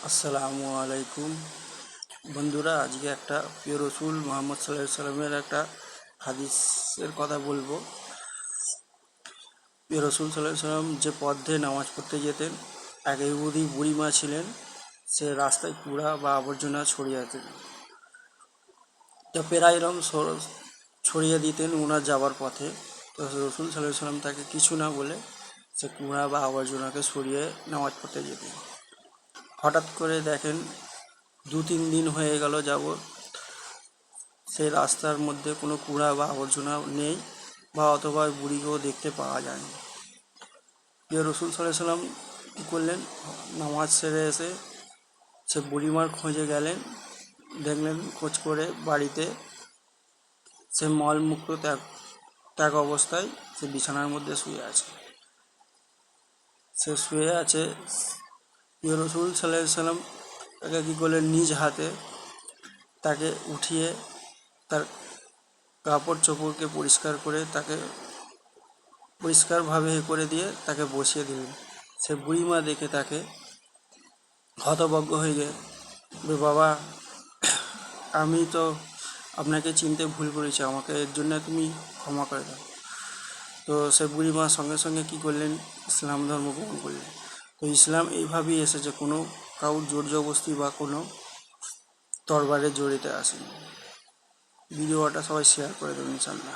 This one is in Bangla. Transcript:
আসসালামু আলাইকুম বন্ধুরা, আজকে একটা প্রিয় রসুল মোহাম্মদ সাল্লাল্লাহু আলাইহি সাল্লামের একটা হাদিসের কথা বলবো। প্রিয় রসুল সাল্লাল্লাহু আলাইহি সাল্লাম যে পথ দিয়ে নামাজ পড়তে যেতেন, এক ইহুদি বুড়িমা ছিলেন। সে রাস্তায় কুড়া বা আবর্জনা ছড়িয়ে দিতেন, তো পেরাইরম ছড়িয়ে দিতেন ওনার যাবার পথে। তো রসুল সাল্লাল্লাহু আলাইহি সাল্লাম তাকে কিছু না বলে সে কুড়া বা আবর্জনাকে সরিয়ে নামাজ পড়তে যেতেন। হঠাৎ করে দেখেন 2-3 দিন হয়ে গেল যাবৎ সেই রাস্তার মধ্যে কোনো কুড়া বা আবর্জনা নেই, বা অথবা বুড়িকেও দেখতে পাওয়া যায়নি। প্রিয় রসুল সাল্লাল্লাহু আলাইহি সাল্লাম কী করলেন, নামাজ সেরে এসে সে বুড়িমার খোঁজে গেলেন। দেখলেন খোঁজ করে বাড়িতে সে মলমূত্র ত্যাগ অবস্থায় সে বিছানার মধ্যে শুয়ে আছে। প্রিয় রসুল সাল্লাল্লাহু আলাইহি সাল্লাম তাকে কী করলেন, নিজ হাতে তাকে উঠিয়ে তার কাপড় চোপড়কে পরিষ্কার করে তাকে পরিষ্কারভাবে করে দিয়ে তাকে বসিয়ে দিলেন। সে বুড়িমা দেখে তাকে হতভম্ব হয়ে গেল, বাবা, আমি তো আপনাকে চিনতে ভুল করেছি, আমাকে এর জন্য তুমি ক্ষমা করে দাও। তো সে বুড়িমা সঙ্গে সঙ্গে কী করলেন, ইসলাম ধর্ম গ্রহণ করলেন। তো ইসলাম এইভাবেই এসেছে, কোনো কারোর জোর জবরদস্তি বা কোনো তরবারে জড়িতে আসেনি। ভিডিওটা সবাই শেয়ার করে দেবেন ইনশাআল্লাহ।